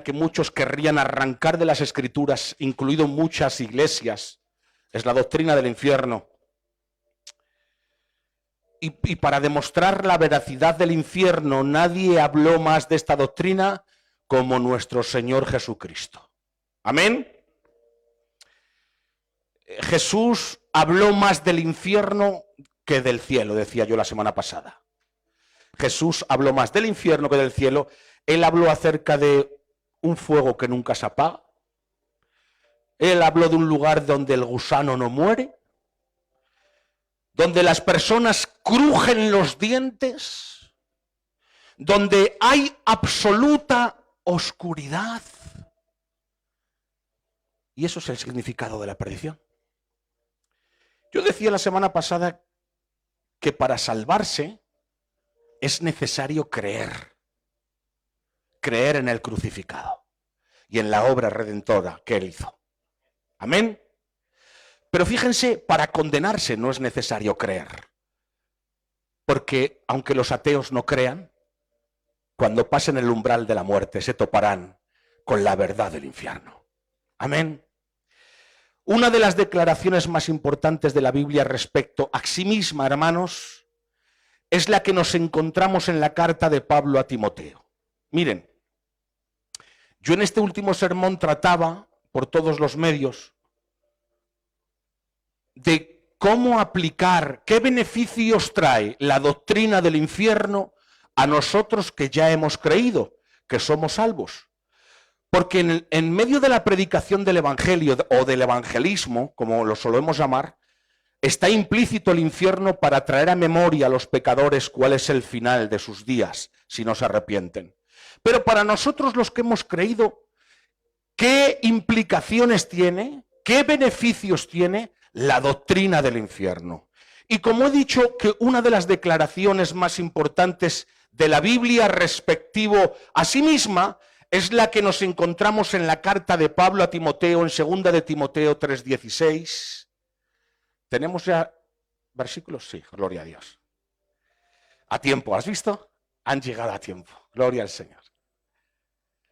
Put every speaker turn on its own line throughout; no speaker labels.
que muchos querrían arrancar de las Escrituras, incluido muchas iglesias, es la doctrina del infierno. Y para demostrar la veracidad del infierno, nadie habló más de esta doctrina como nuestro Señor Jesucristo. Amén. Jesús habló más del infierno que del cielo, decía yo la semana pasada. Jesús habló más del infierno que del cielo. Él habló acerca de un fuego que nunca se apaga. Él habló de un lugar donde el gusano no muere, donde las personas crujen los dientes, donde hay absoluta oscuridad. Y eso es el significado de la perdición. Yo decía la semana pasada que para salvarse es necesario creer en el crucificado y en la obra redentora que Él hizo. Amén. Pero fíjense, para condenarse no es necesario creer. Porque aunque los ateos no crean, cuando pasen el umbral de la muerte se toparán con la verdad del infierno. Amén. Una de las declaraciones más importantes de la Biblia respecto a sí misma, hermanos, es la que nos encontramos en la carta de Pablo a Timoteo. Miren, yo en este último sermón trataba por todos los medios de cómo aplicar, qué beneficios trae la doctrina del infierno a nosotros que ya hemos creído, que somos salvos. Porque en medio de la predicación del evangelio o del evangelismo, como lo solemos llamar, está implícito el infierno para traer a memoria a los pecadores cuál es el final de sus días, si no se arrepienten. Pero para nosotros los que hemos creído, ¿qué implicaciones tiene? ¿Qué beneficios tiene la doctrina del infierno? Y como he dicho que una de las declaraciones más importantes de la Biblia respectivo a sí misma es la que nos encontramos en la carta de Pablo a Timoteo, en 2 de Timoteo 3:16. ¿Tenemos ya versículos? Sí, gloria a Dios. A tiempo, ¿has visto? Han llegado a tiempo, gloria al Señor.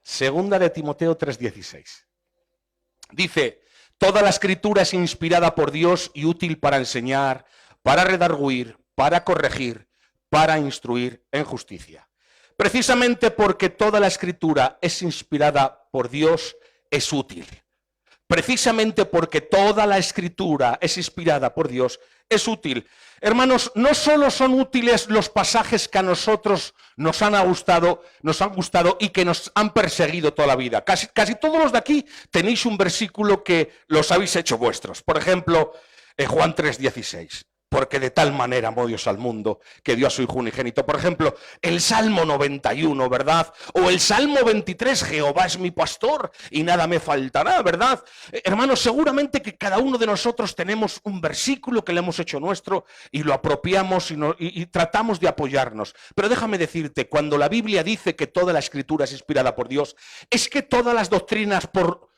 2 de Timoteo 3:16. Dice: toda la escritura es inspirada por Dios y útil para enseñar, para redarguir, para corregir, para instruir en justicia. Precisamente porque toda la escritura es inspirada por Dios, es útil. Precisamente porque toda la escritura es inspirada por Dios, es útil. Hermanos, no solo son útiles los pasajes que a nosotros nos han gustado y que nos han perseguido toda la vida. Casi todos los de aquí tenéis un versículo que los habéis hecho vuestros. Por ejemplo, Juan 3:16. Porque de tal manera amó Dios al mundo que dio a su Hijo unigénito. Por ejemplo, el Salmo 91, ¿verdad? O el Salmo 23, Jehová es mi pastor y nada me faltará, ¿verdad? Hermanos, seguramente que cada uno de nosotros tenemos un versículo que le hemos hecho nuestro y lo apropiamos y tratamos de apoyarnos. Pero déjame decirte, cuando la Biblia dice que toda la escritura es inspirada por Dios, es que todas las doctrinas, por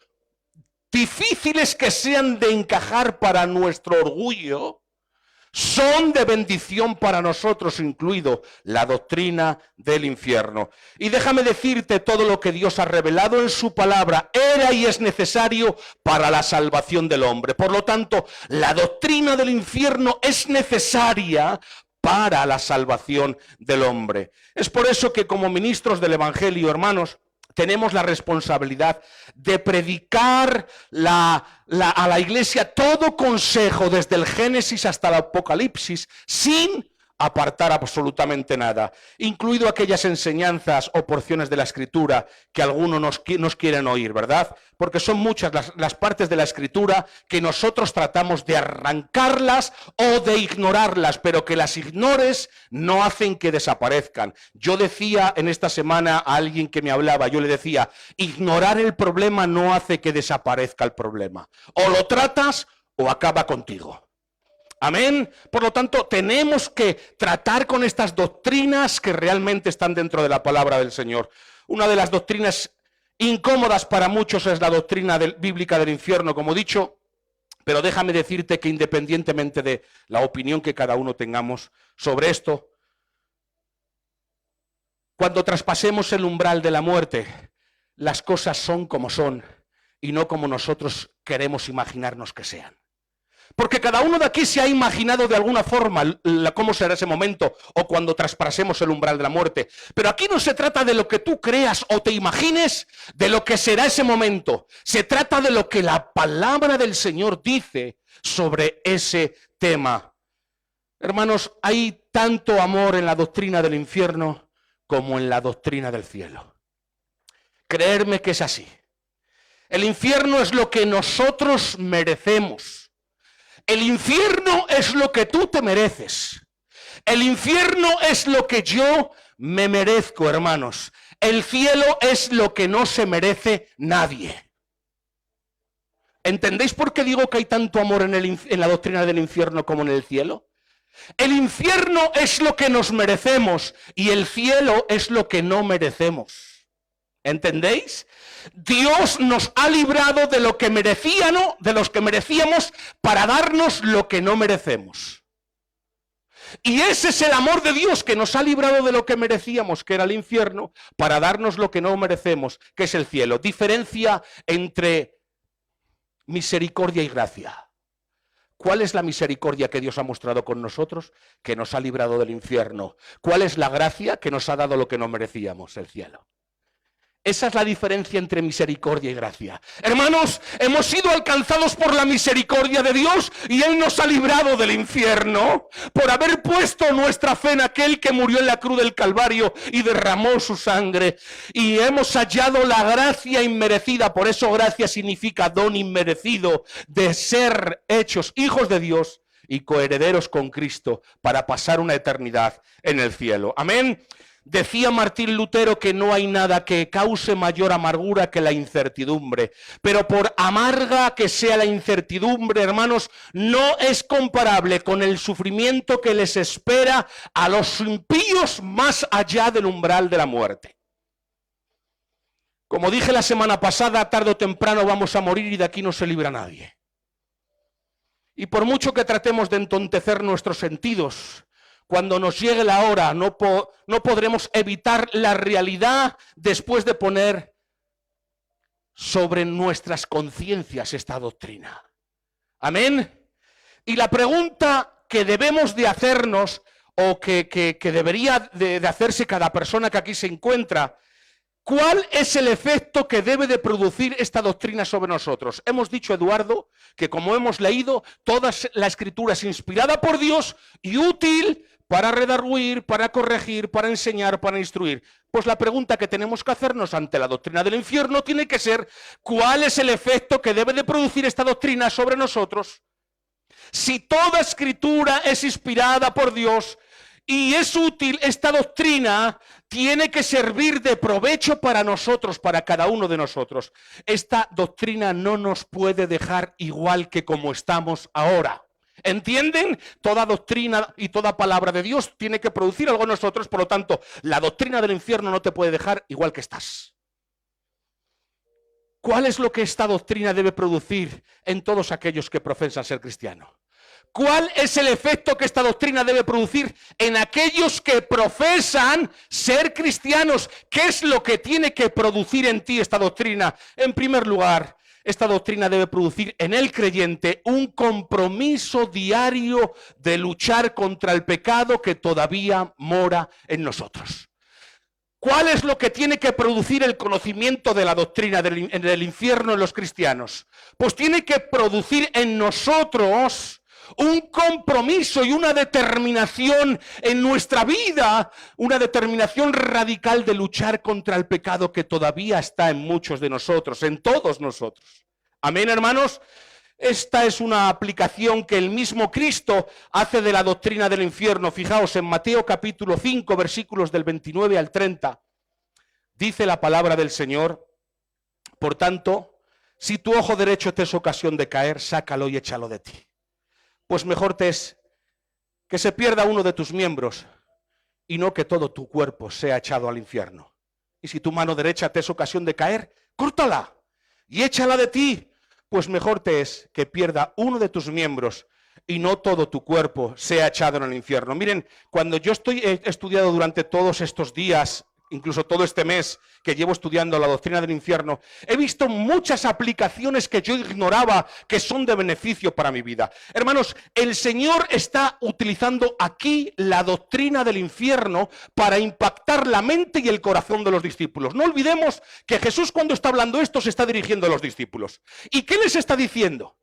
difíciles que sean de encajar para nuestro orgullo, son de bendición para nosotros, incluido la doctrina del infierno. Y déjame decirte, todo lo que Dios ha revelado en su palabra era y es necesario para la salvación del hombre. Por lo tanto, la doctrina del infierno es necesaria para la salvación del hombre. Es por eso que como ministros del evangelio, hermanos, tenemos la responsabilidad de predicar a la iglesia todo consejo desde el Génesis hasta el Apocalipsis sin apartar absolutamente nada, incluido aquellas enseñanzas o porciones de la Escritura que algunos nos quieren oír, ¿verdad? Porque son muchas las partes de la Escritura que nosotros tratamos de arrancarlas o de ignorarlas, pero que las ignores no hacen que desaparezcan. Yo decía en esta semana a alguien que me hablaba, yo le decía, ignorar el problema no hace que desaparezca el problema. O lo tratas o acaba contigo. Amén. Por lo tanto, tenemos que tratar con estas doctrinas que realmente están dentro de la palabra del Señor. Una de las doctrinas incómodas para muchos es la doctrina bíblica del infierno, como he dicho, pero déjame decirte que independientemente de la opinión que cada uno tengamos sobre esto, cuando traspasemos el umbral de la muerte, las cosas son como son y no como nosotros queremos imaginarnos que sean. Porque cada uno de aquí se ha imaginado de alguna forma cómo será ese momento o cuando traspasemos el umbral de la muerte. Pero aquí no se trata de lo que tú creas o te imagines de lo que será ese momento. Se trata de lo que la palabra del Señor dice sobre ese tema. Hermanos, hay tanto amor en la doctrina del infierno como en la doctrina del cielo. Creerme que es así. El infierno es lo que nosotros merecemos. El infierno es lo que tú te mereces. El infierno es lo que yo me merezco, hermanos. El cielo es lo que no se merece nadie. ¿Entendéis por qué digo que hay tanto amor en la doctrina del infierno como en el cielo? El infierno es lo que nos merecemos y el cielo es lo que no merecemos. ¿Entendéis? Dios nos ha librado de lo que merecíamos para darnos lo que no merecemos. Y ese es el amor de Dios, que nos ha librado de lo que merecíamos, que era el infierno, para darnos lo que no merecemos, que es el cielo. Diferencia entre misericordia y gracia. ¿Cuál es la misericordia que Dios ha mostrado con nosotros? Que nos ha librado del infierno. ¿Cuál es la gracia? Que nos ha dado lo que no merecíamos, el cielo. Esa es la diferencia entre misericordia y gracia. Hermanos, hemos sido alcanzados por la misericordia de Dios y Él nos ha librado del infierno por haber puesto nuestra fe en aquel que murió en la cruz del Calvario y derramó su sangre. Y hemos hallado la gracia inmerecida, por eso gracia significa don inmerecido, de ser hechos hijos de Dios y coherederos con Cristo para pasar una eternidad en el cielo. Amén. Decía Martín Lutero que no hay nada que cause mayor amargura que la incertidumbre. Pero por amarga que sea la incertidumbre, hermanos, no es comparable con el sufrimiento que les espera a los impíos más allá del umbral de la muerte. Como dije la semana pasada, tarde o temprano vamos a morir y de aquí no se libra nadie. Y por mucho que tratemos de entontecer nuestros sentidos, cuando nos llegue la hora, no podremos evitar la realidad después de poner sobre nuestras conciencias esta doctrina. Amén. Y la pregunta que debemos de hacernos, o que debería de hacerse cada persona que aquí se encuentra, ¿cuál es el efecto que debe de producir esta doctrina sobre nosotros? Hemos dicho, Eduardo, que como hemos leído, toda la Escritura es inspirada por Dios y útil para redarguir, para corregir, para enseñar, para instruir. Pues la pregunta que tenemos que hacernos ante la doctrina del infierno tiene que ser, ¿cuál es el efecto que debe de producir esta doctrina sobre nosotros? Si toda Escritura es inspirada por Dios y es útil, esta doctrina tiene que servir de provecho para nosotros, para cada uno de nosotros. Esta doctrina no nos puede dejar igual que como estamos ahora. ¿Entienden? Toda doctrina y toda palabra de Dios tiene que producir algo en nosotros, por lo tanto, la doctrina del infierno no te puede dejar igual que estás. ¿Cuál es lo que esta doctrina debe producir en todos aquellos que profesan ser cristianos? ¿Cuál es el efecto que esta doctrina debe producir en aquellos que profesan ser cristianos? ¿Qué es lo que tiene que producir en ti esta doctrina? En primer lugar, esta doctrina debe producir en el creyente un compromiso diario de luchar contra el pecado que todavía mora en nosotros. ¿Cuál es lo que tiene que producir el conocimiento de la doctrina del infierno en los cristianos? Pues tiene que producir en nosotros un compromiso y una determinación en nuestra vida, una determinación radical de luchar contra el pecado que todavía está en muchos de nosotros, en todos nosotros. Amén, hermanos. Esta es una aplicación que el mismo Cristo hace de la doctrina del infierno. Fijaos en Mateo capítulo 5, versículos del 29 al 30. Dice la palabra del Señor: por tanto, si tu ojo derecho te es ocasión de caer, sácalo y échalo de ti. Pues mejor te es que se pierda uno de tus miembros y no que todo tu cuerpo sea echado al infierno. Y si tu mano derecha te es ocasión de caer, córtala y échala de ti. Pues mejor te es que pierda uno de tus miembros y no todo tu cuerpo sea echado en el infierno. Miren, cuando yo he estudiado durante todos estos días incluso todo este mes que llevo estudiando la doctrina del infierno, he visto muchas aplicaciones que yo ignoraba que son de beneficio para mi vida. Hermanos, el Señor está utilizando aquí la doctrina del infierno para impactar la mente y el corazón de los discípulos. No olvidemos que Jesús, cuando está hablando esto, se está dirigiendo a los discípulos. ¿Y qué les está diciendo?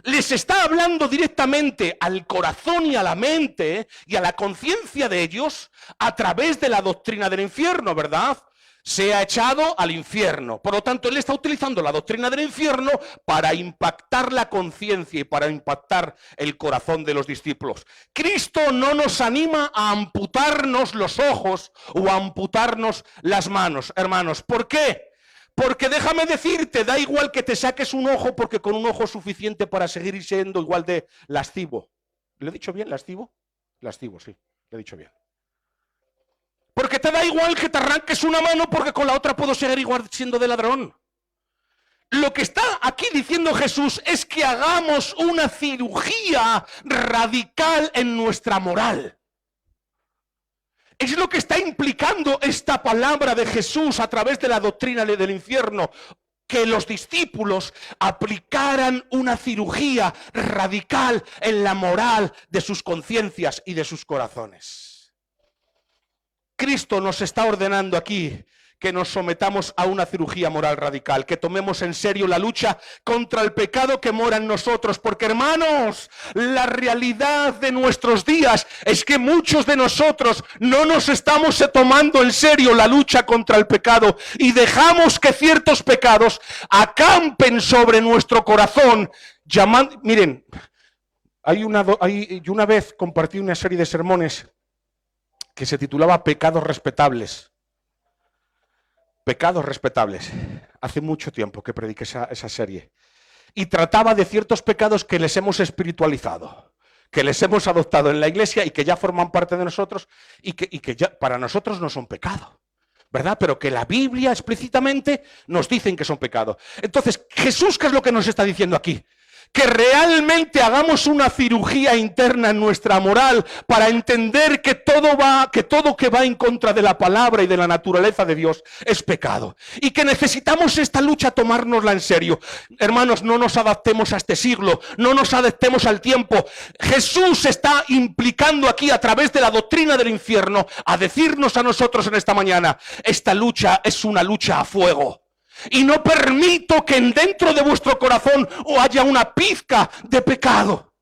Les está hablando directamente al corazón y a la mente y a la conciencia de ellos a través de la doctrina del infierno, ¿verdad? Se ha echado al infierno. Por lo tanto, él está utilizando la doctrina del infierno para impactar la conciencia y para impactar el corazón de los discípulos. Cristo no nos anima a amputarnos los ojos o a amputarnos las manos, hermanos. ¿Por qué? Porque déjame decirte, da igual que te saques un ojo, porque con un ojo es suficiente para seguir siendo igual de lascivo. ¿Le he dicho bien, lascivo? Lascivo, sí, le he dicho bien. Porque te da igual que te arranques una mano, porque con la otra puedo seguir igual siendo de ladrón. Lo que está aquí diciendo Jesús es que hagamos una cirugía radical en nuestra moral. Es lo que está implicando esta palabra de Jesús a través de la doctrina del infierno, que los discípulos aplicaran una cirugía radical en la moral de sus conciencias y de sus corazones. Cristo nos está ordenando aquí que nos sometamos a una cirugía moral radical, que tomemos en serio la lucha contra el pecado que mora en nosotros, porque hermanos, la realidad de nuestros días es que muchos de nosotros no nos estamos tomando en serio la lucha contra el pecado y dejamos que ciertos pecados acampen sobre nuestro corazón, miren, yo una vez compartí una serie de sermones que se titulaba Pecados Respetables. Pecados respetables. Hace mucho tiempo que prediqué esa serie. Y trataba de ciertos pecados que les hemos espiritualizado, que les hemos adoptado en la iglesia y que ya forman parte de nosotros y que ya para nosotros no son pecado, ¿verdad? Pero que la Biblia explícitamente nos dicen que son pecado. Entonces, Jesús, ¿qué es lo que nos está diciendo aquí? Que realmente hagamos una cirugía interna en nuestra moral para entender que todo que va en contra de la palabra y de la naturaleza de Dios es pecado. Y que necesitamos esta lucha tomárnosla en serio. Hermanos, no nos adaptemos a este siglo, no nos adaptemos al tiempo. Jesús está implicando aquí a través de la doctrina del infierno a decirnos a nosotros en esta mañana, esta lucha es una lucha a fuego. Y no permito que dentro de vuestro corazón haya una pizca de pecado.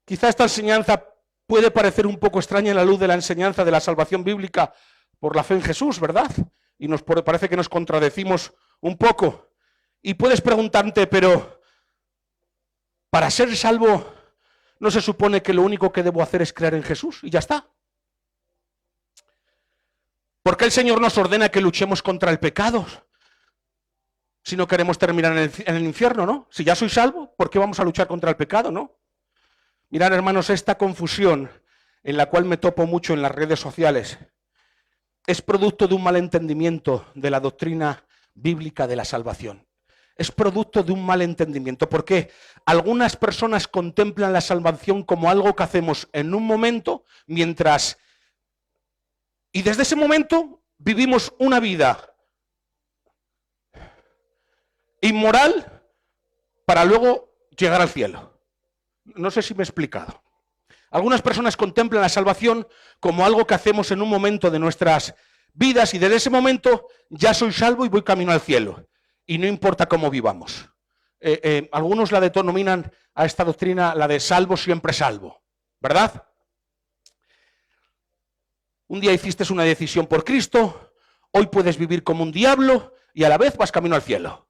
Quizá esta enseñanza puede parecer un poco extraña en la luz de la enseñanza de la salvación bíblica por la fe en Jesús, ¿verdad? Y nos parece que nos contradecimos un poco. Y puedes preguntarte, pero para ser salvo, ¿no se supone que lo único que debo hacer es creer en Jesús y ya está? ¿Por qué el Señor nos ordena que luchemos contra el pecado? Si no queremos terminar en el infierno, ¿no? Si ya soy salvo, ¿por qué vamos a luchar contra el pecado, no? Mirad, hermanos, esta confusión en la cual me topo mucho en las redes sociales es producto de un mal entendimiento de la doctrina bíblica de la salvación. Es producto de un mal entendimiento, porque algunas personas contemplan la salvación como algo que hacemos en un momento y desde ese momento vivimos una vida inmoral para luego llegar al cielo. No sé si me he explicado. Algunas personas contemplan la salvación como algo que hacemos en un momento de nuestras vidas y desde ese momento ya soy salvo y voy camino al cielo. Y no importa cómo vivamos. Algunos la denominan a esta doctrina la de salvo siempre salvo, ¿verdad? Un día hiciste una decisión por Cristo, hoy puedes vivir como un diablo y a la vez vas camino al cielo.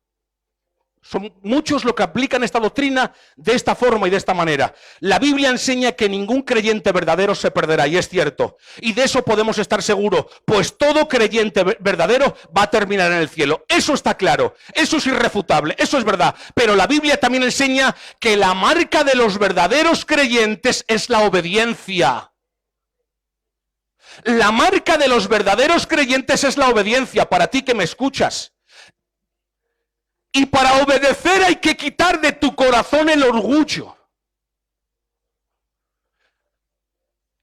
Son muchos los que aplican esta doctrina de esta forma y de esta manera. La Biblia enseña que ningún creyente verdadero se perderá, y es cierto. Y de eso podemos estar seguros, pues todo creyente verdadero va a terminar en el cielo. Eso está claro, eso es irrefutable, eso es verdad. Pero la Biblia también enseña que la marca de los verdaderos creyentes es la obediencia. La marca de los verdaderos creyentes es la obediencia, para ti que me escuchas. Y para obedecer hay que quitar de tu corazón el orgullo.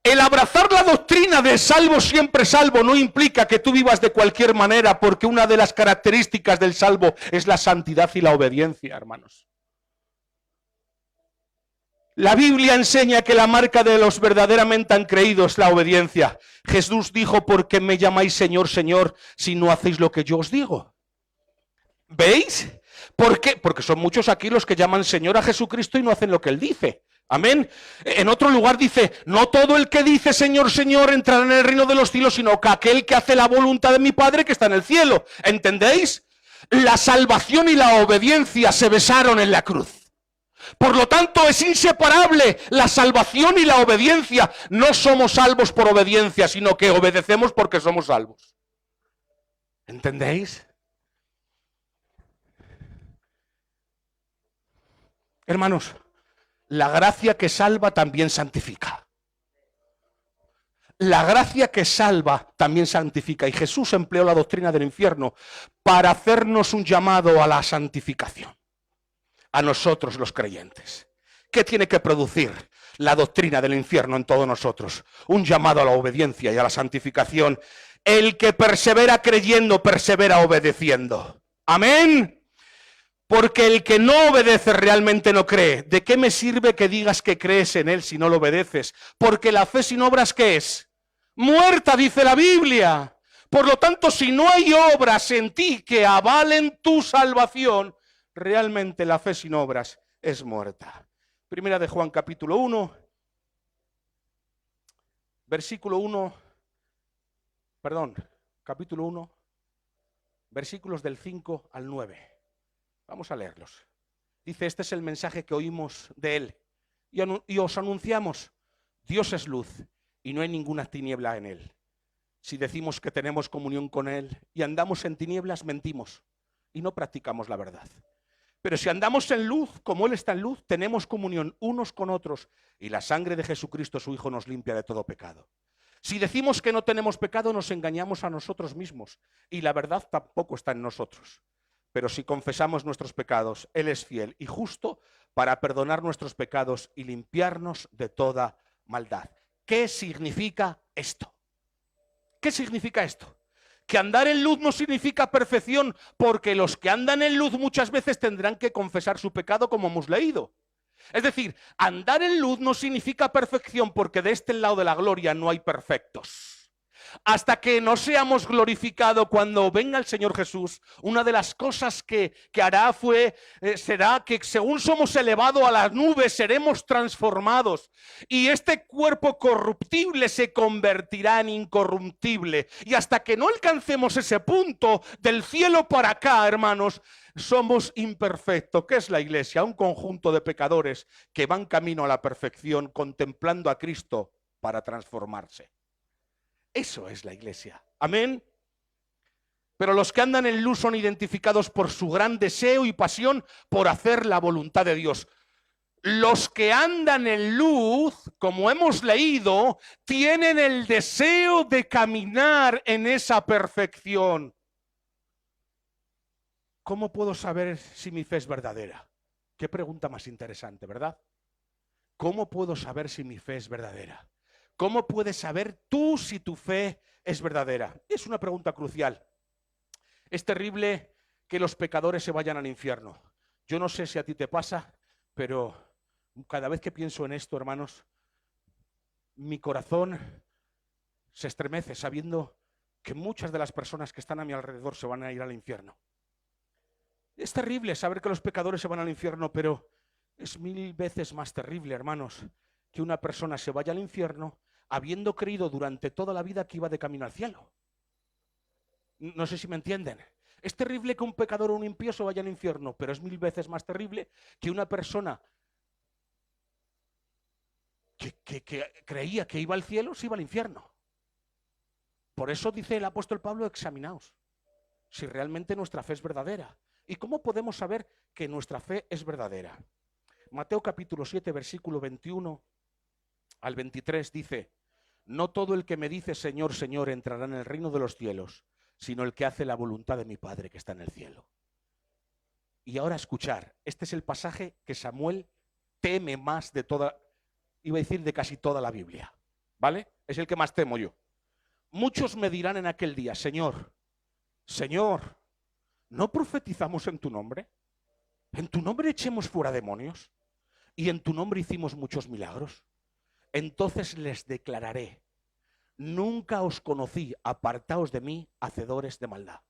El abrazar la doctrina de salvo siempre salvo no implica que tú vivas de cualquier manera, porque una de las características del salvo es la santidad y la obediencia, hermanos. La Biblia enseña que la marca de los verdaderamente han creído es la obediencia. Jesús dijo: ¿por qué me llamáis Señor, Señor, si no hacéis lo que yo os digo? ¿Veis? ¿Por qué? Porque son muchos aquí los que llaman Señor a Jesucristo y no hacen lo que Él dice. Amén. En otro lugar dice: no todo el que dice Señor, Señor entrará en el reino de los cielos, sino que aquel que hace la voluntad de mi Padre que está en el cielo. ¿Entendéis? La salvación y la obediencia se besaron en la cruz. Por lo tanto, es inseparable la salvación y la obediencia. No somos salvos por obediencia, sino que obedecemos porque somos salvos. ¿Entendéis? Hermanos, la gracia que salva también santifica. La gracia que salva también santifica. Y Jesús empleó la doctrina del infierno para hacernos un llamado a la santificación. A nosotros los creyentes. ¿Qué tiene que producir la doctrina del infierno en todos nosotros? Un llamado a la obediencia y a la santificación. El que persevera creyendo, persevera obedeciendo. Amén. Porque el que no obedece realmente no cree. ¿De qué me sirve que digas que crees en él si no lo obedeces? Porque la fe sin obras, ¿qué es? Muerta, dice la Biblia. Por lo tanto, si no hay obras en ti que avalen tu salvación, realmente la fe sin obras es muerta. Primera de Juan capítulo 1, versículo 1, capítulo 1, versículos del 5 al 9. Vamos a leerlos. Dice: este es el mensaje que oímos de él y os anunciamos: Dios es luz y no hay ninguna tiniebla en él. Si decimos que tenemos comunión con él y andamos en tinieblas, mentimos y no practicamos la verdad. Pero si andamos en luz, como él está en luz, tenemos comunión unos con otros y la sangre de Jesucristo, su Hijo, nos limpia de todo pecado. Si decimos que no tenemos pecado, nos engañamos a nosotros mismos y la verdad tampoco está en nosotros. Pero si confesamos nuestros pecados, él es fiel y justo para perdonar nuestros pecados y limpiarnos de toda maldad. ¿Qué significa esto? ¿Qué significa esto? Que andar en luz no significa perfección, porque los que andan en luz muchas veces tendrán que confesar su pecado, como hemos leído. Es decir, andar en luz no significa perfección, porque de este lado de la gloria no hay perfectos. Hasta que no seamos glorificados cuando venga el Señor Jesús, una de las cosas que hará será que según somos elevados a las nubes, seremos transformados. Y este cuerpo corruptible se convertirá en incorruptible. Y hasta que no alcancemos ese punto, del cielo para acá, hermanos, somos imperfectos. ¿Qué es la iglesia? Un conjunto de pecadores que van camino a la perfección, contemplando a Cristo para transformarse. Eso es la iglesia. Amén. Pero los que andan en luz son identificados por su gran deseo y pasión por hacer la voluntad de Dios. Los que andan en luz, como hemos leído, tienen el deseo de caminar en esa perfección. ¿Cómo puedo saber si mi fe es verdadera? Qué pregunta más interesante, ¿verdad? ¿Cómo puedo saber si mi fe es verdadera? ¿Cómo puedes saber tú si tu fe es verdadera? Es una pregunta crucial. Es terrible que los pecadores se vayan al infierno. Yo no sé si a ti te pasa, pero cada vez que pienso en esto, hermanos, mi corazón se estremece sabiendo que muchas de las personas que están a mi alrededor se van a ir al infierno. Es terrible saber que los pecadores se van al infierno, pero es 1000 veces más terrible, hermanos, que una persona se vaya al infierno habiendo creído durante toda la vida que iba de camino al cielo. No sé si me entienden. Es terrible que un pecador o un impío se vaya al infierno, pero es 1000 veces más terrible que una persona que creía que iba al cielo se iba al infierno. Por eso dice el apóstol Pablo: examinaos si realmente nuestra fe es verdadera. ¿Y cómo podemos saber que nuestra fe es verdadera? Mateo capítulo 7, versículo 21 al 23 dice: no todo el que me dice Señor, Señor entrará en el reino de los cielos, sino el que hace la voluntad de mi Padre que está en el cielo. Y ahora escuchar, este es el pasaje que Samuel teme más de toda, iba a decir de casi toda la Biblia. ¿vale? Es el que más temo yo. Muchos me dirán en aquel día, Señor, Señor, ¿no profetizamos en tu nombre? ¿En tu nombre echemos fuera demonios? ¿Y en tu nombre hicimos muchos milagros? Entonces les declararé, nunca os conocí, apartaos de mí, hacedores de maldad.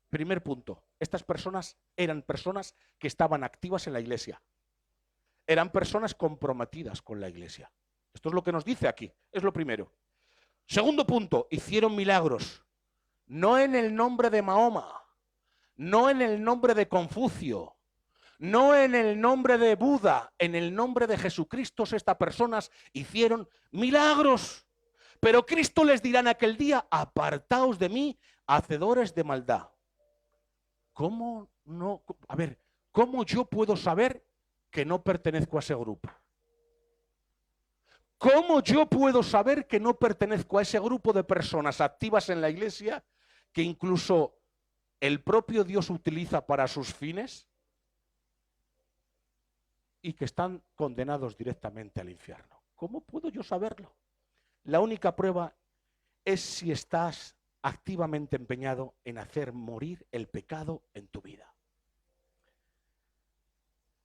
Primer punto, estas personas eran personas que estaban activas en la iglesia. Eran personas comprometidas con la iglesia. Esto es lo que nos dice aquí, es lo primero. Segundo punto, hicieron milagros, no en el nombre de Mahoma, no en el nombre de Confucio, no en el nombre de Buda, en el nombre de Jesucristo estas personas hicieron milagros. Pero Cristo les dirá en aquel día, apartaos de mí, hacedores de maldad. ¿Cómo no? A ver, ¿cómo yo puedo saber que no pertenezco a ese grupo? ¿Cómo yo puedo saber que no pertenezco a ese grupo de personas activas en la iglesia que incluso el propio Dios utiliza para sus fines y que están condenados directamente al infierno? ¿Cómo puedo yo saberlo? La única prueba es si estás activamente empeñado en hacer morir el pecado en tu vida.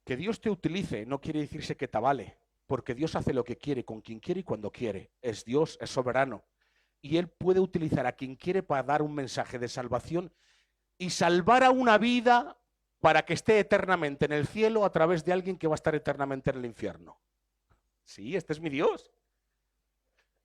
Que Dios te utilice no quiere decirse que te avale, porque Dios hace lo que quiere, con quien quiere y cuando quiere. Es Dios, es soberano. Y Él puede utilizar a quien quiere para dar un mensaje de salvación y salvar a una vida para que esté eternamente en el cielo a través de alguien que va a estar eternamente en el infierno. Sí, este es mi Dios.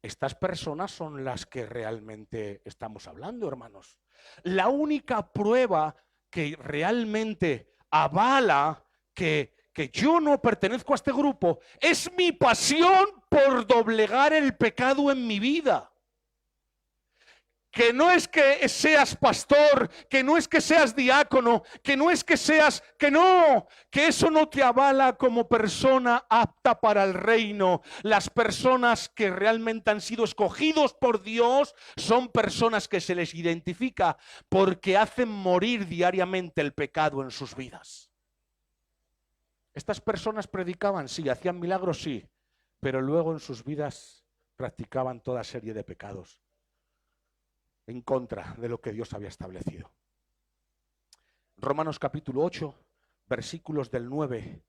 Estas personas son las que realmente estamos hablando, hermanos. La única prueba que realmente avala que yo no pertenezco a este grupo es mi pasión por doblegar el pecado en mi vida. Que no es que seas pastor, que no es que seas diácono, que no es que seas, que eso no te avala como persona apta para el reino. Las personas que realmente han sido escogidos por Dios son personas que se les identifica porque hacen morir diariamente el pecado en sus vidas. Estas personas predicaban, sí, hacían milagros, sí, pero luego en sus vidas practicaban toda serie de pecados en contra de lo que Dios había establecido. Romanos capítulo 8, versículos del 9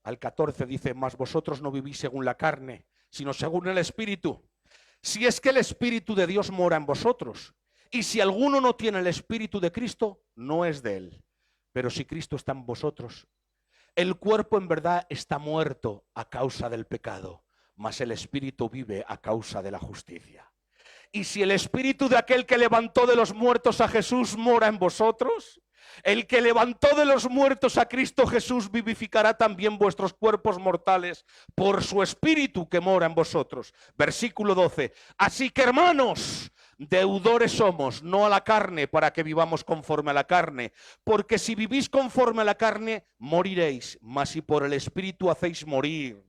al 14 dice, mas vosotros no vivís según la carne, sino según el Espíritu. Si es que el Espíritu de Dios mora en vosotros, y si alguno no tiene el Espíritu de Cristo, no es de él. Pero si Cristo está en vosotros, el cuerpo en verdad está muerto a causa del pecado, mas el Espíritu vive a causa de la justicia. Y si el Espíritu de aquel que levantó de los muertos a Jesús mora en vosotros, el que levantó de los muertos a Cristo Jesús vivificará también vuestros cuerpos mortales por su Espíritu que mora en vosotros. Versículo 12. Así que, hermanos, deudores somos, no a la carne, para que vivamos conforme a la carne. Porque si vivís conforme a la carne, moriréis. Mas si por el Espíritu hacéis morir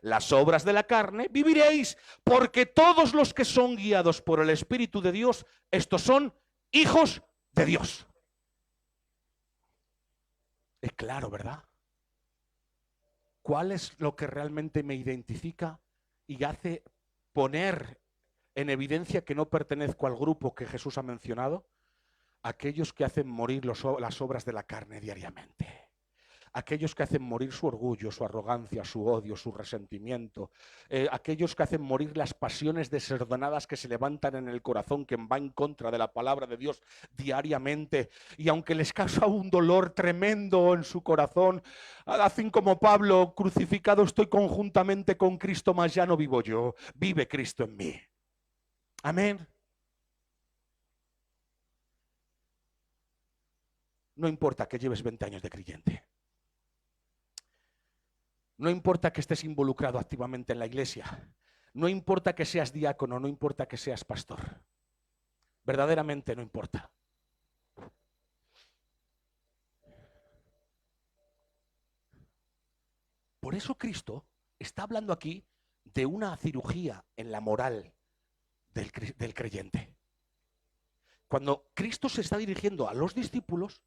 las obras de la carne, viviréis, porque todos los que son guiados por el Espíritu de Dios, estos son hijos de Dios. Es claro, ¿verdad? ¿Cuál es lo que realmente me identifica y hace poner en evidencia que no pertenezco al grupo que Jesús ha mencionado? Aquellos que hacen morir las obras de la carne diariamente. Aquellos que hacen morir su orgullo, su arrogancia, su odio, su resentimiento. Aquellos que hacen morir las pasiones desordenadas que se levantan en el corazón, que va en contra de la palabra de Dios diariamente. Y aunque les causa un dolor tremendo en su corazón, hacen como Pablo, crucificado estoy conjuntamente con Cristo, mas ya no vivo yo, vive Cristo en mí. Amén. No importa que lleves 20 años de creyente. No importa que estés involucrado activamente en la iglesia. No importa que seas diácono, no importa que seas pastor. Verdaderamente no importa. Por eso Cristo está hablando aquí de una cirugía en la moral del creyente. Cuando Cristo se está dirigiendo a los discípulos,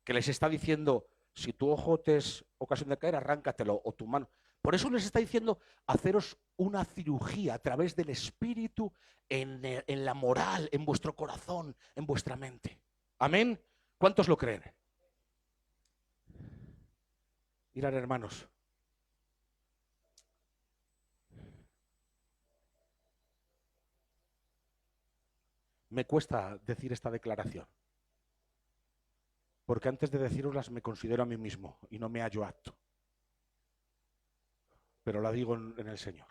que les está diciendo, si tu ojo te es ocasión de caer, arráncatelo, o tu mano. Por eso les está diciendo, haceros una cirugía a través del Espíritu en la moral, en vuestro corazón, en vuestra mente. Amén. ¿Cuántos lo creen? Mirad, hermanos. Me cuesta decir esta declaración, porque antes de deciroslas me considero a mí mismo y no me hallo apto. Pero la digo en el Señor.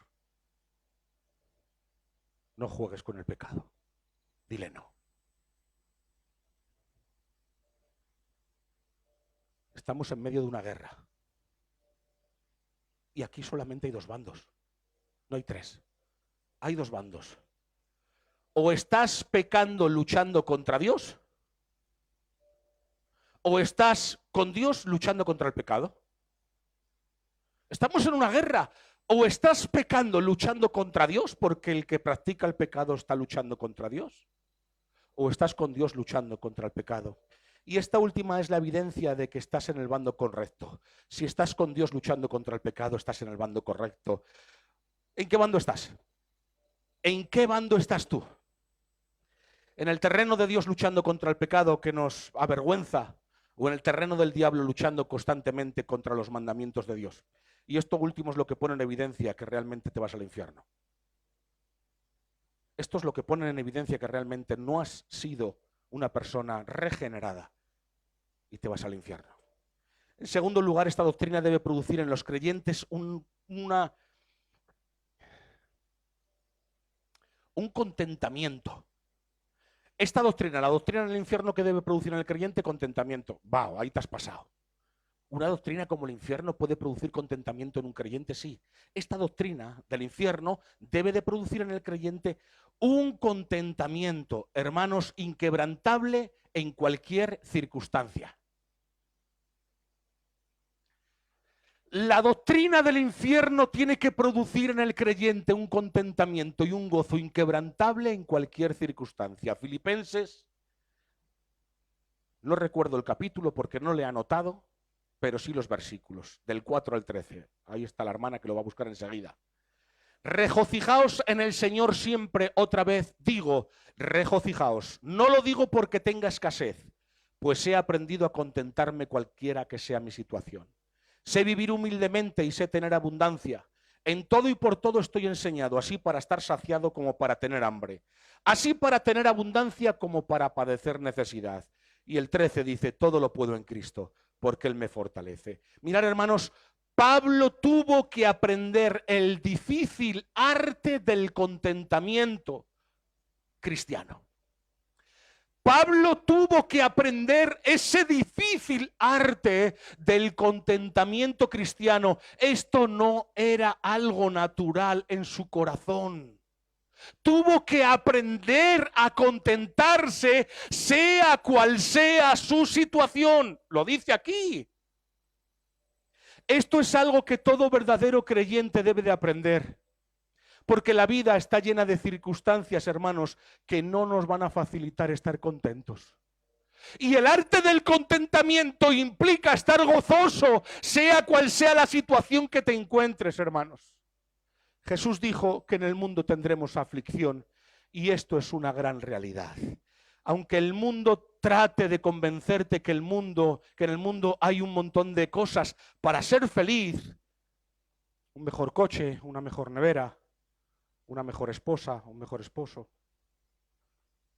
No juegues con el pecado. Dile no. Estamos en medio de una guerra. Y aquí solamente hay dos bandos. No hay tres. Hay dos bandos. O estás pecando luchando contra Dios, o estás con Dios luchando contra el pecado. Estamos en una guerra. O estás pecando luchando contra Dios, porque el que practica el pecado está luchando contra Dios, o estás con Dios luchando contra el pecado. Y esta última es la evidencia de que estás en el bando correcto. Si estás con Dios luchando contra el pecado, estás en el bando correcto. ¿En qué bando estás? ¿En qué bando estás tú? ¿En el terreno de Dios luchando contra el pecado que nos avergüenza, o en el terreno del diablo luchando constantemente contra los mandamientos de Dios? Y esto último es lo que pone en evidencia que realmente te vas al infierno. Esto es lo que pone en evidencia que realmente no has sido una persona regenerada y te vas al infierno. En segundo lugar, esta doctrina debe producir en los creyentes un contentamiento. Esta doctrina, la doctrina del infierno, que debe producir en el creyente contentamiento. ¡Wow! Ahí te has pasado. ¿Una doctrina como el infierno puede producir contentamiento en un creyente? Sí. Esta doctrina del infierno debe de producir en el creyente un contentamiento, hermanos, inquebrantable en cualquier circunstancia. La doctrina del infierno tiene que producir en el creyente un contentamiento y un gozo inquebrantable en cualquier circunstancia. Filipenses, no recuerdo el capítulo porque no le he anotado, pero sí los versículos, del 4 al 13. Ahí está la hermana que lo va a buscar enseguida. Regocijaos en el Señor siempre. Otra vez digo, regocijaos. No lo digo porque tenga escasez, pues he aprendido a contentarme cualquiera que sea mi situación. Sé vivir humildemente y sé tener abundancia. En todo y por todo estoy enseñado, así para estar saciado como para tener hambre, así para tener abundancia como para padecer necesidad. Y el 13 dice, todo lo puedo en Cristo, porque Él me fortalece. Mirad, hermanos, Pablo tuvo que aprender el difícil arte del contentamiento cristiano. Pablo tuvo que aprender ese difícil arte del contentamiento cristiano. Esto no era algo natural en su corazón. Tuvo que aprender a contentarse, sea cual sea su situación. Lo dice aquí. Esto es algo que todo verdadero creyente debe de aprender. Porque la vida está llena de circunstancias, hermanos, que no nos van a facilitar estar contentos. Y el arte del contentamiento implica estar gozoso, sea cual sea la situación que te encuentres, hermanos. Jesús dijo que en el mundo tendremos aflicción, y esto es una gran realidad. Aunque el mundo trate de convencerte que en el mundo hay un montón de cosas para ser feliz, un mejor coche, una mejor nevera, una mejor esposa, un mejor esposo,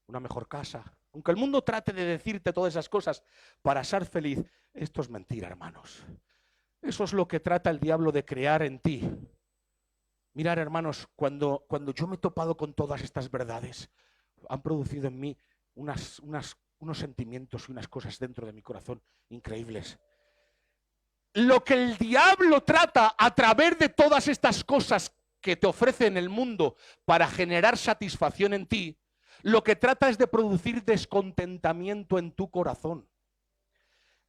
una mejor casa. Aunque el mundo trate de decirte todas esas cosas para ser feliz, esto es mentira, hermanos. Eso es lo que trata el diablo de crear en ti. Mirad, hermanos, cuando yo me he topado con todas estas verdades, han producido en mí unos sentimientos y unas cosas dentro de mi corazón increíbles. Lo que el diablo trata a través de todas estas cosas que te ofrece en el mundo para generar satisfacción en ti, lo que trata es de producir descontentamiento en tu corazón.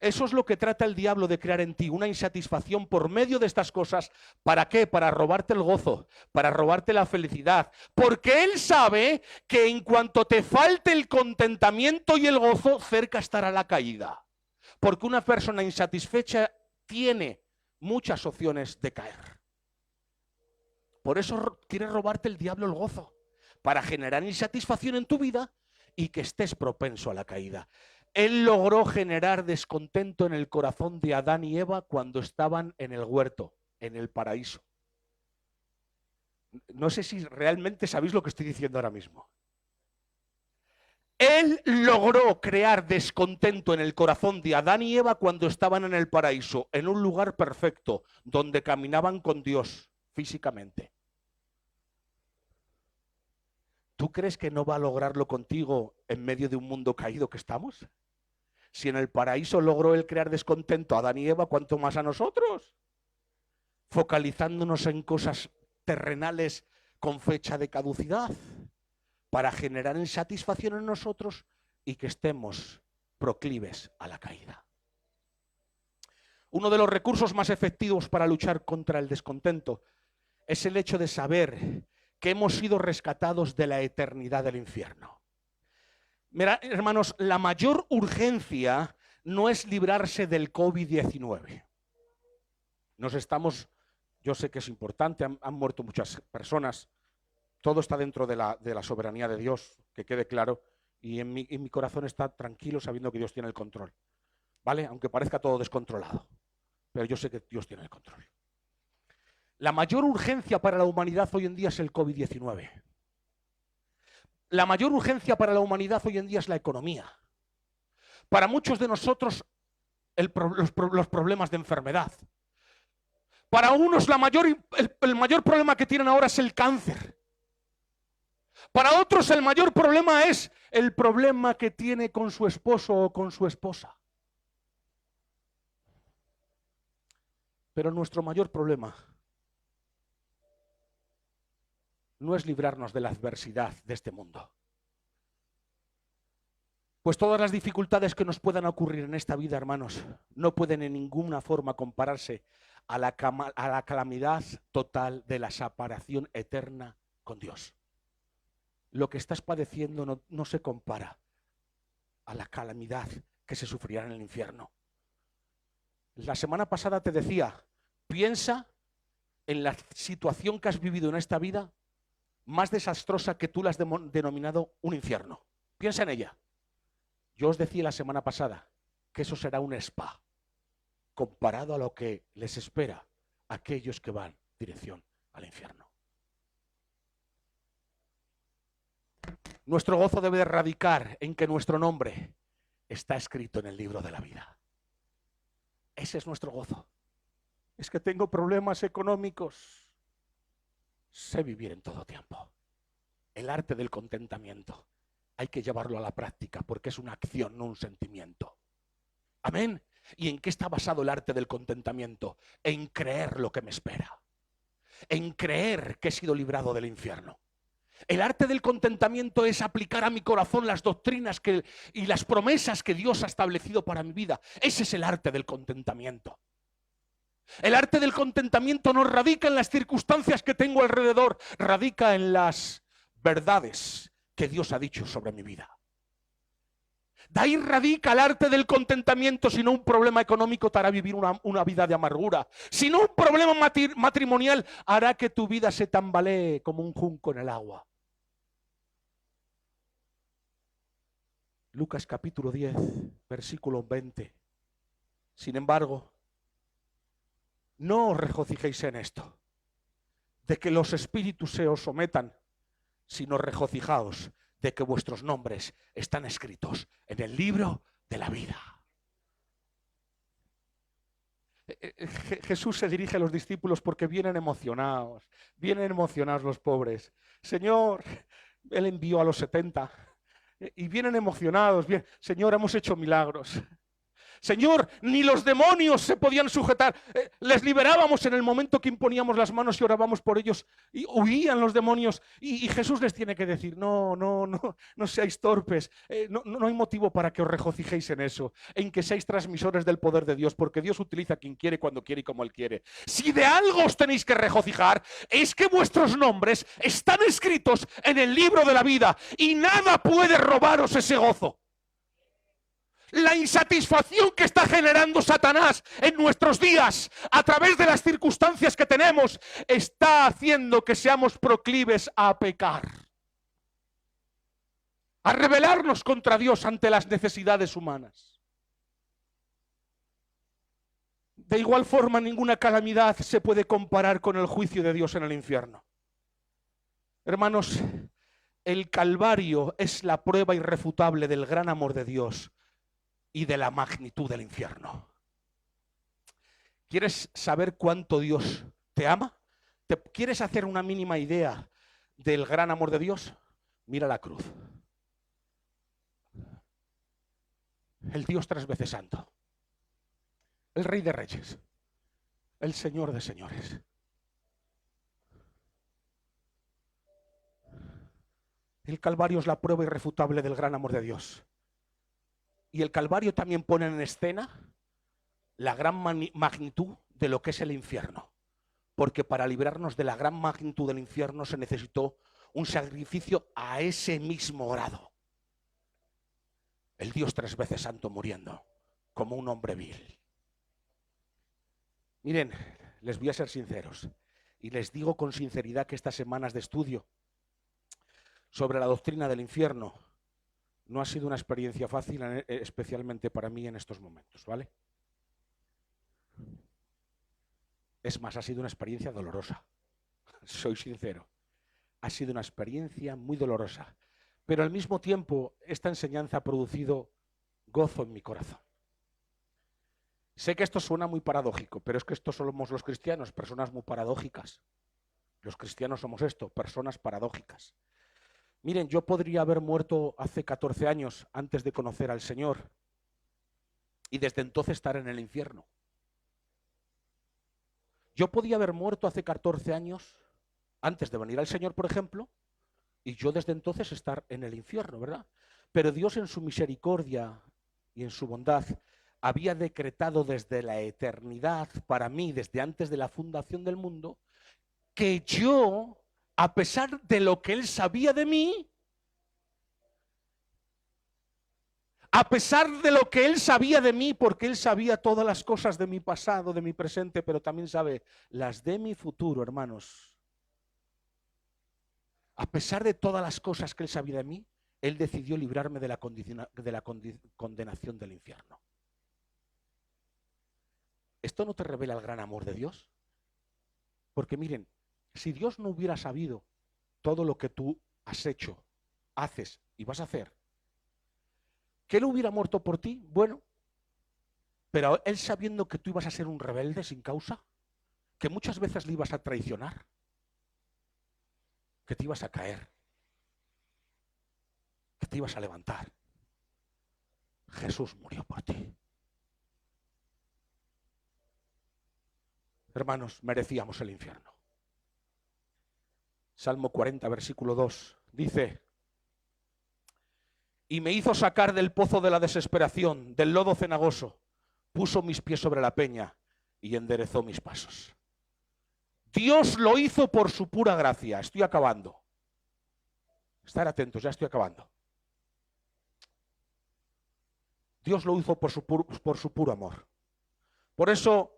Eso es lo que trata el diablo de crear en ti, una insatisfacción por medio de estas cosas. ¿Para qué? Para robarte el gozo, para robarte la felicidad. Porque él sabe que en cuanto te falte el contentamiento y el gozo, cerca estará la caída. Porque una persona insatisfecha tiene muchas opciones de caer. Por eso quiere robarte el diablo el gozo, para generar insatisfacción en tu vida y que estés propenso a la caída. Él logró generar descontento en el corazón de Adán y Eva cuando estaban en el huerto, en el paraíso. No sé si realmente sabéis lo que estoy diciendo ahora mismo. Él logró crear descontento en el corazón de Adán y Eva cuando estaban en el paraíso, en un lugar perfecto, donde caminaban con Dios físicamente. ¿Tú crees que no va a lograrlo contigo en medio de un mundo caído que estamos? Si en el paraíso logró él crear descontento a Adán y Eva, ¿cuánto más a nosotros? Focalizándonos en cosas terrenales con fecha de caducidad, para generar insatisfacción en nosotros y que estemos proclives a la caída. Uno de los recursos más efectivos para luchar contra el descontento es el hecho de saber que hemos sido rescatados de la eternidad del infierno. Mira, hermanos, la mayor urgencia no es librarse del COVID-19. Yo sé que es importante, han muerto muchas personas. Todo está dentro de la soberanía de Dios, que quede claro, y en mi corazón está tranquilo sabiendo que Dios tiene el control, ¿vale? Aunque parezca todo descontrolado, pero yo sé que Dios tiene el control. La mayor urgencia para la humanidad hoy en día es el COVID-19. La mayor urgencia para la humanidad hoy en día es la economía. Para muchos de nosotros, los problemas de enfermedad. Para unos el mayor problema que tienen ahora es el cáncer. Para otros el mayor problema es el problema que tiene con su esposo o con su esposa. Pero nuestro mayor problema no es librarnos de la adversidad de este mundo. Pues todas las dificultades que nos puedan ocurrir en esta vida, hermanos, no pueden en ninguna forma compararse a la calamidad total de la separación eterna con Dios. Lo que estás padeciendo no se compara a la calamidad que se sufrirá en el infierno. La semana pasada te decía, piensa en la situación que has vivido en esta vida más desastrosa que tú la has denominado un infierno. Piensa en ella. Yo os decía la semana pasada que eso será un spa comparado a lo que les espera a aquellos que van dirección al infierno. Nuestro gozo debe de radicar en que nuestro nombre está escrito en el libro de la vida. Ese es nuestro gozo. Es que tengo problemas económicos. Sé vivir en todo tiempo. El arte del contentamiento hay que llevarlo a la práctica porque es una acción, no un sentimiento. Amén. ¿Y en qué está basado el arte del contentamiento? En creer lo que me espera. En creer que he sido librado del infierno. El arte del contentamiento es aplicar a mi corazón las doctrinas y las promesas que Dios ha establecido para mi vida. Ese es el arte del contentamiento. El arte del contentamiento no radica en las circunstancias que tengo alrededor, radica en las verdades que Dios ha dicho sobre mi vida. De ahí radica el arte del contentamiento. Si no, un problema económico te hará vivir una vida de amargura. Si no, un problema matrimonial hará que tu vida se tambalee como un junco en el agua. Lucas capítulo 10, versículo 20. Sin embargo, no os regocijéis en esto, de que los espíritus se os sometan, sino regocijaos de que vuestros nombres están escritos en el libro de la vida. Jesús se dirige a los discípulos porque vienen emocionados los pobres. Señor, Él envió a los 70 y vienen emocionados. Señor, hemos hecho milagros. Señor, ni los demonios se podían sujetar. Les liberábamos en el momento que imponíamos las manos y orábamos por ellos y huían los demonios. Y Jesús les tiene que decir, no seáis torpes. No hay motivo para que os regocijéis en eso, en que seáis transmisores del poder de Dios, porque Dios utiliza a quien quiere, cuando quiere y como Él quiere. Si de algo os tenéis que regocijar, es que vuestros nombres están escritos en el libro de la vida y nada puede robaros ese gozo. La insatisfacción que está generando Satanás en nuestros días, a través de las circunstancias que tenemos, está haciendo que seamos proclives a pecar, a rebelarnos contra Dios ante las necesidades humanas. De igual forma, ninguna calamidad se puede comparar con el juicio de Dios en el infierno. Hermanos, el Calvario es la prueba irrefutable del gran amor de Dios y de la magnitud del infierno. ¿Quieres saber cuánto Dios te ama? ¿Quieres hacer una mínima idea del gran amor de Dios? Mira la cruz. El Dios 3 veces santo, el Rey de Reyes, el Señor de Señores. El Calvario es la prueba irrefutable del gran amor de Dios. Y el Calvario también pone en escena la gran magnitud de lo que es el infierno. Porque para librarnos de la gran magnitud del infierno se necesitó un sacrificio a ese mismo grado. El Dios 3 veces santo muriendo como un hombre vil. Miren, les voy a ser sinceros y les digo con sinceridad que estas semanas de estudio sobre la doctrina del infierno no ha sido una experiencia fácil, especialmente para mí en estos momentos, ¿vale? Es más, ha sido una experiencia dolorosa. Soy sincero. Ha sido una experiencia muy dolorosa. Pero al mismo tiempo, esta enseñanza ha producido gozo en mi corazón. Sé que esto suena muy paradójico, pero es que estos somos los cristianos, personas muy paradójicas. Los cristianos somos esto, personas paradójicas. Miren, yo podría haber muerto hace 14 años antes de conocer al Señor y desde entonces estar en el infierno. Yo podía haber muerto hace 14 años antes de venir al Señor, por ejemplo, y yo desde entonces estar en el infierno, ¿verdad? Pero Dios en su misericordia y en su bondad había decretado desde la eternidad para mí, desde antes de la fundación del mundo, que yo, a pesar de lo que Él sabía de mí, a pesar de lo que Él sabía de mí, porque Él sabía todas las cosas de mi pasado, de mi presente, pero también sabe las de mi futuro, hermanos. A pesar de todas las cosas que Él sabía de mí, Él decidió librarme de la condenación del infierno. ¿Esto no te revela el gran amor de Dios? Porque miren, si Dios no hubiera sabido todo lo que tú has hecho, haces y vas a hacer, ¿que Él hubiera muerto por ti? Bueno, pero Él sabiendo que tú ibas a ser un rebelde sin causa, que muchas veces le ibas a traicionar, que te ibas a caer, que te ibas a levantar, Jesús murió por ti. Hermanos, merecíamos el infierno. Salmo 40, versículo 2, dice: y me hizo sacar del pozo de la desesperación, del lodo cenagoso, puso mis pies sobre la peña y enderezó mis pasos. Dios lo hizo por su pura gracia. Estoy acabando. Estar atentos, ya estoy acabando. Dios lo hizo por su puro amor. Por eso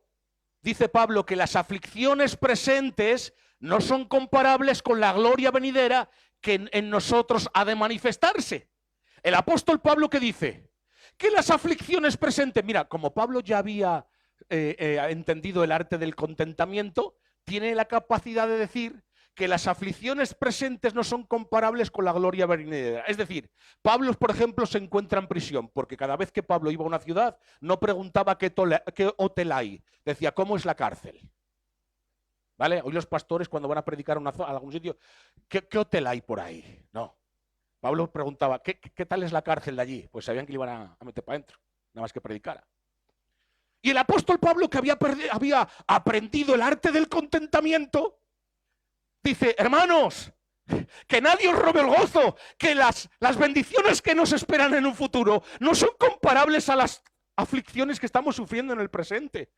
dice Pablo que las aflicciones presentes no son comparables con la gloria venidera que en nosotros ha de manifestarse. El apóstol Pablo, ¿qué dice? Que las aflicciones presentes, mira, como Pablo ya había entendido el arte del contentamiento, tiene la capacidad de decir que las aflicciones presentes no son comparables con la gloria venidera. Es decir, Pablo, por ejemplo, se encuentra en prisión, porque cada vez que Pablo iba a una ciudad, no preguntaba qué hotel hay, decía, ¿cómo es la cárcel? ¿Vale? Hoy los pastores, cuando van a predicar a algún sitio, ¿qué hotel hay por ahí? No. Pablo preguntaba, ¿qué tal es la cárcel de allí? Pues sabían que le iban a meter para adentro, nada más que predicara. Y el apóstol Pablo, que había aprendido el arte del contentamiento, dice, hermanos, que nadie os robe el gozo, que las bendiciones que nos esperan en un futuro no son comparables a las aflicciones que estamos sufriendo en el presente.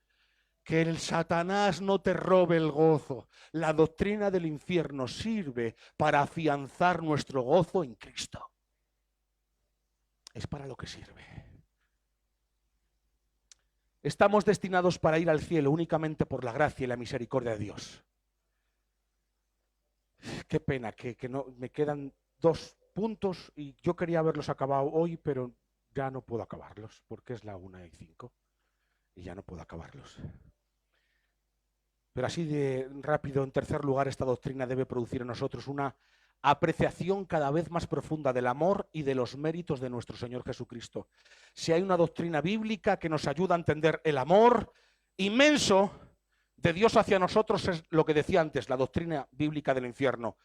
Que el Satanás no te robe el gozo. La doctrina del infierno sirve para afianzar nuestro gozo en Cristo. Es para lo que sirve. Estamos destinados para ir al cielo únicamente por la gracia y la misericordia de Dios. Qué pena que no me quedan 2 puntos y yo quería haberlos acabado hoy, pero ya no puedo acabarlos porque es la 1:05 y ya no puedo acabarlos. Pero así de rápido, en tercer lugar, esta doctrina debe producir en nosotros una apreciación cada vez más profunda del amor y de los méritos de nuestro Señor Jesucristo. Si hay una doctrina bíblica que nos ayuda a entender el amor inmenso de Dios hacia nosotros, es lo que decía antes, la doctrina bíblica del infierno.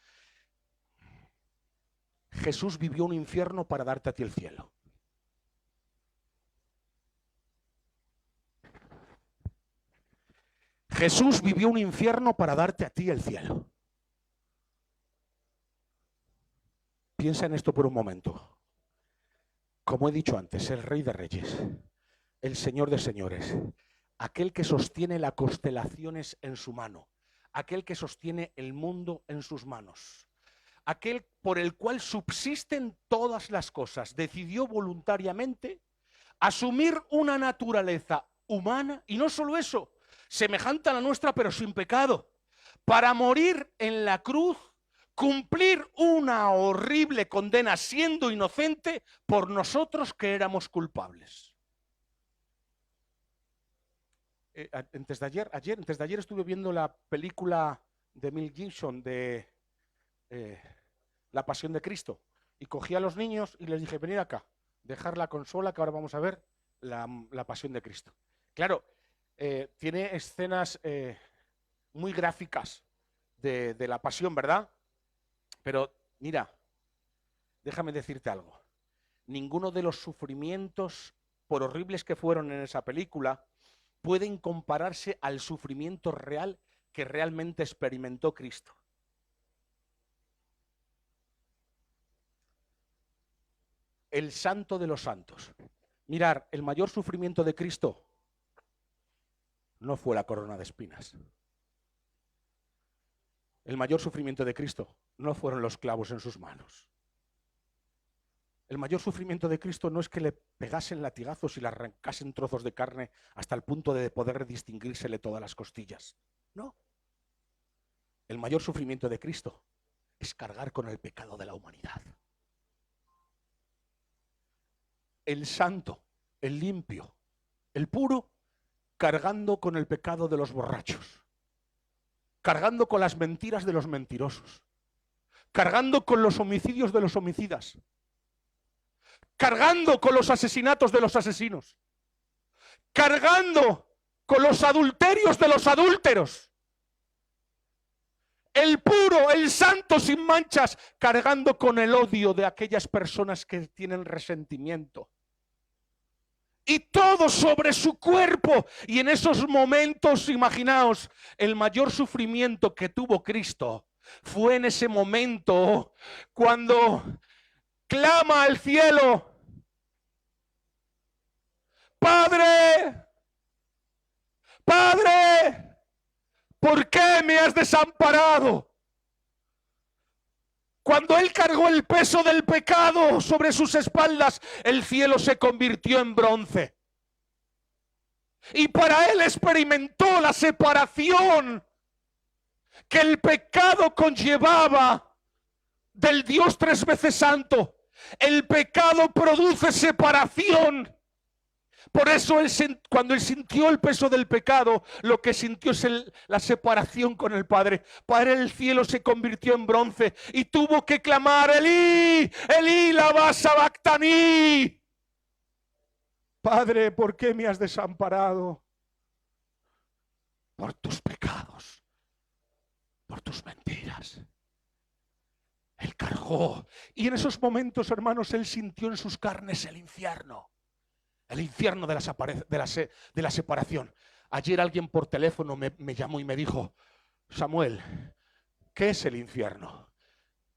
Jesús vivió un infierno para darte a ti el cielo. Jesús vivió un infierno para darte a ti el cielo. Piensa en esto por un momento. Como he dicho antes, el Rey de Reyes, el Señor de Señores, aquel que sostiene las constelaciones en su mano, aquel que sostiene el mundo en sus manos, aquel por el cual subsisten todas las cosas, decidió voluntariamente asumir una naturaleza humana, y no solo eso, semejante a la nuestra pero sin pecado, para morir en la cruz, cumplir una horrible condena siendo inocente por nosotros que éramos culpables. Antes de ayer estuve viendo la película de Mel Gibson de La Pasión de Cristo, y cogí a los niños y les dije, venid acá, dejar la consola que ahora vamos a ver la Pasión de Cristo. Claro, tiene escenas muy gráficas de la pasión, ¿verdad? Pero mira, déjame decirte algo. Ninguno de los sufrimientos, por horribles que fueron en esa película, pueden compararse al sufrimiento real que realmente experimentó Cristo. El santo de los santos. Mirar, el mayor sufrimiento de Cristo no fue la corona de espinas. El mayor sufrimiento de Cristo no fueron los clavos en sus manos. El mayor sufrimiento de Cristo no es que le pegasen latigazos y le arrancasen trozos de carne hasta el punto de poder distinguírsele todas las costillas. No. El mayor sufrimiento de Cristo es cargar con el pecado de la humanidad. El santo, el limpio, el puro, cargando con el pecado de los borrachos, cargando con las mentiras de los mentirosos, cargando con los homicidios de los homicidas, cargando con los asesinatos de los asesinos, cargando con los adulterios de los adúlteros. El puro, el santo sin manchas, cargando con el odio de aquellas personas que tienen resentimiento. Y todo sobre su cuerpo. Y en esos momentos, imaginaos, el mayor sufrimiento que tuvo Cristo fue en ese momento cuando clama al cielo: Padre, Padre, ¿por qué me has desamparado? Cuando él cargó el peso del pecado sobre sus espaldas, el cielo se convirtió en bronce. Y para él experimentó la separación que el pecado conllevaba del Dios 3 veces santo. El pecado produce separación. Por eso cuando él sintió el peso del pecado, lo que sintió es la separación con el Padre. Padre, el cielo se convirtió en bronce y tuvo que clamar: Elí, Elí, lama sabactani. Padre, ¿por qué me has desamparado? Por tus pecados, por tus mentiras. Él cargó. Y en esos momentos, hermanos, él sintió en sus carnes el infierno. El infierno de la separación. Ayer alguien por teléfono me llamó y me dijo: Samuel, ¿qué es el infierno?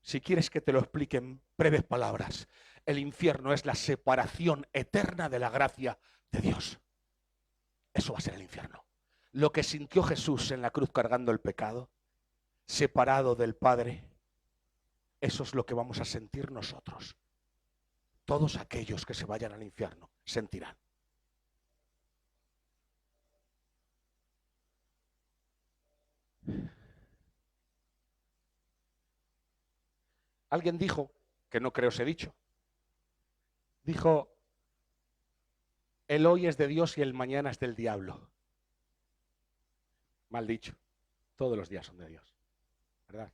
Si quieres que te lo explique en breves palabras, el infierno es la separación eterna de la gracia de Dios. Eso va a ser el infierno. Lo que sintió Jesús en la cruz cargando el pecado, separado del Padre, eso es lo que vamos a sentir nosotros. Todos aquellos que se vayan al infierno sentirán. Alguien dijo, que no creo se dicho, dijo, el hoy es de Dios y el mañana es del diablo. Mal dicho, todos los días son de Dios, ¿verdad?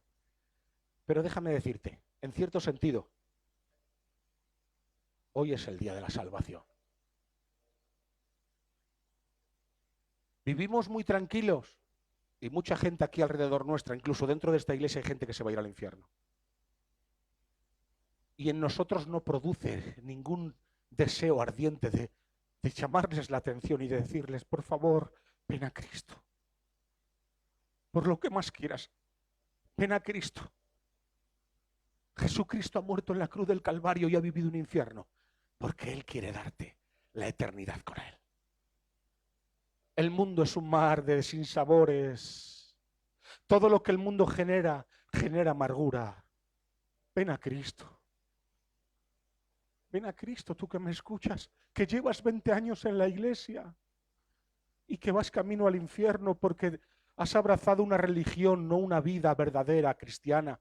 Pero déjame decirte, en cierto sentido, hoy es el día de la salvación. Vivimos muy tranquilos y mucha gente aquí alrededor nuestra, incluso dentro de esta iglesia hay gente que se va a ir al infierno. Y en nosotros no produce ningún deseo ardiente de llamarles la atención y de decirles, por favor, ven a Cristo. Por lo que más quieras, ven a Cristo. Jesucristo ha muerto en la cruz del Calvario y ha vivido un infierno, porque Él quiere darte la eternidad con Él. El mundo es un mar de sinsabores. Todo lo que el mundo genera, genera amargura. Ven a Cristo. Ven a Cristo, tú que me escuchas, que llevas 20 años en la iglesia y que vas camino al infierno porque has abrazado una religión, no una vida verdadera cristiana.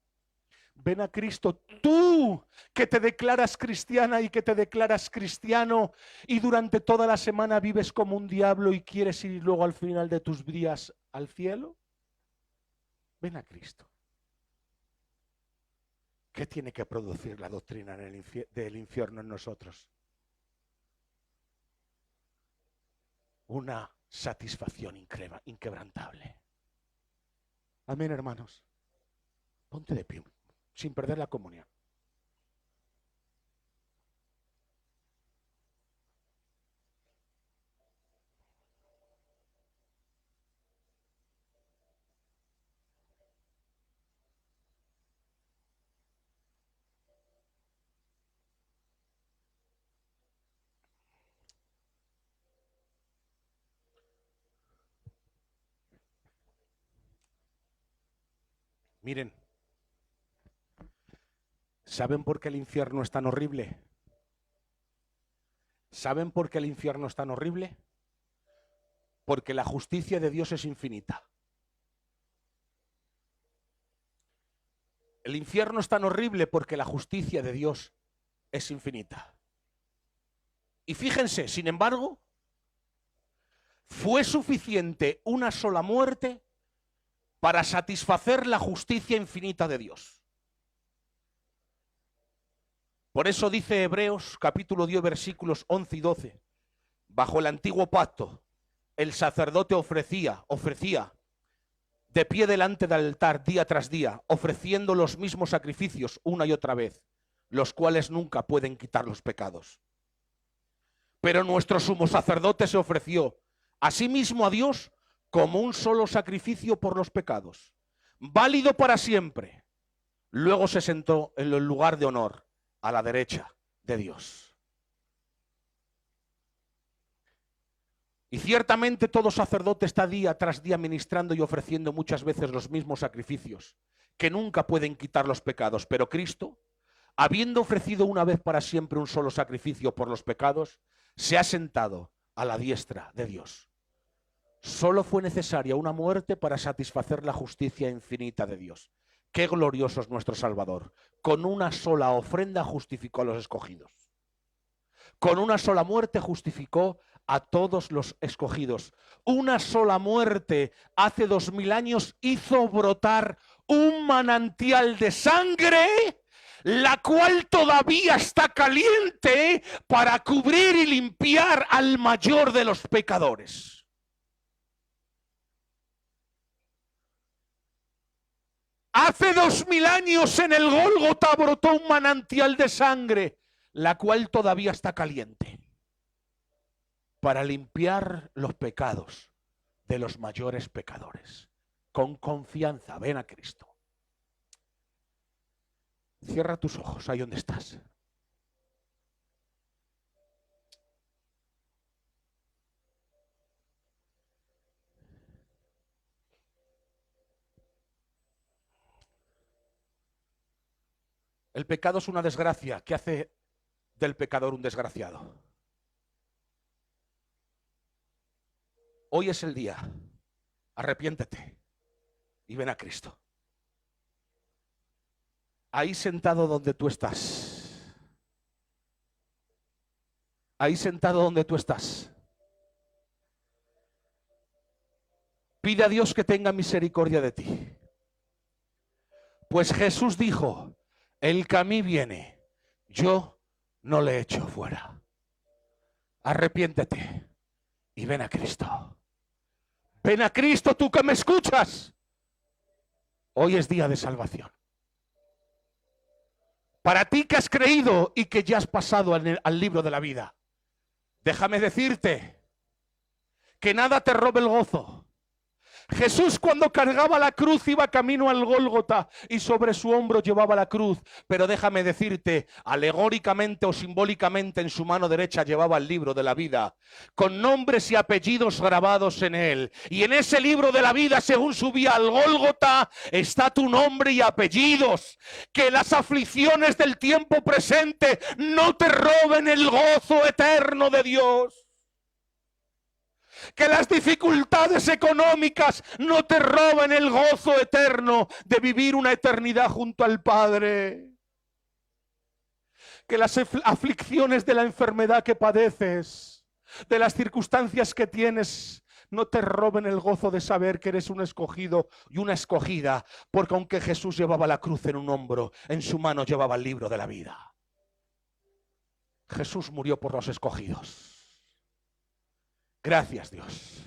Ven a Cristo, tú que te declaras cristiana y que te declaras cristiano y durante toda la semana vives como un diablo y quieres ir luego al final de tus días al cielo. Ven a Cristo. ¿Qué tiene que producir la doctrina del infierno en nosotros? Una satisfacción inquebrantable. Amén, hermanos. Ponte de pie, sin perder la comunión. Miren, ¿saben por qué el infierno es tan horrible? ¿Saben por qué el infierno es tan horrible? Porque la justicia de Dios es infinita. El infierno es tan horrible porque la justicia de Dios es infinita. Y fíjense, sin embargo, fue suficiente una sola muerte para satisfacer la justicia infinita de Dios. Por eso dice Hebreos capítulo 10 versículos 11 y 12, bajo el antiguo pacto, el sacerdote ofrecía de pie delante del altar día tras día, ofreciendo los mismos sacrificios una y otra vez, los cuales nunca pueden quitar los pecados. Pero nuestro sumo sacerdote se ofreció a sí mismo a Dios como un solo sacrificio por los pecados, válido para siempre. Luego se sentó en el lugar de honor a la derecha de Dios. Y ciertamente todo sacerdote está día tras día ministrando y ofreciendo muchas veces los mismos sacrificios, que nunca pueden quitar los pecados. Pero Cristo, habiendo ofrecido una vez para siempre un solo sacrificio por los pecados, se ha sentado a la diestra de Dios. Solo fue necesaria una muerte para satisfacer la justicia infinita de Dios. Qué glorioso es nuestro Salvador. Con una sola ofrenda justificó a los escogidos. Con una sola muerte justificó a todos los escogidos. Una sola muerte hace 2000 años hizo brotar un manantial de sangre, la cual todavía está caliente para cubrir y limpiar al mayor de los pecadores. Hace 2000 años en el Gólgota brotó un manantial de sangre, la cual todavía está caliente, para limpiar los pecados de los mayores pecadores. Con confianza, ven a Cristo. Cierra tus ojos, ahí donde estás. El pecado es una desgracia que hace del pecador un desgraciado. Hoy es el día. Arrepiéntete y ven a Cristo. ahí sentado donde tú estás, ahí sentado donde tú estás, pide a Dios que tenga misericordia de ti. Pues Jesús dijo, el que a mí viene, yo no le echo fuera. Arrepiéntete y ven a Cristo. Ven a Cristo, tú que me escuchas. Hoy es día de salvación. Para ti que has creído y que ya has pasado al libro de la vida, déjame decirte que nada te robe el gozo. Jesús, cuando cargaba la cruz, iba camino al Gólgota y sobre su hombro llevaba la cruz. Pero déjame decirte, alegóricamente o simbólicamente, en su mano derecha llevaba el libro de la vida, con nombres y apellidos grabados en él. Y en ese libro de la vida, según subía al Gólgota, está tu nombre y apellidos. Que las aflicciones del tiempo presente no te roben el gozo eterno de Dios. Que las dificultades económicas no te roben el gozo eterno de vivir una eternidad junto al Padre. Que las aflicciones de la enfermedad que padeces, de las circunstancias que tienes, no te roben el gozo de saber que eres un escogido y una escogida, porque aunque Jesús llevaba la cruz en un hombro, en su mano llevaba el libro de la vida. Jesús murió por los escogidos. Gracias, Dios.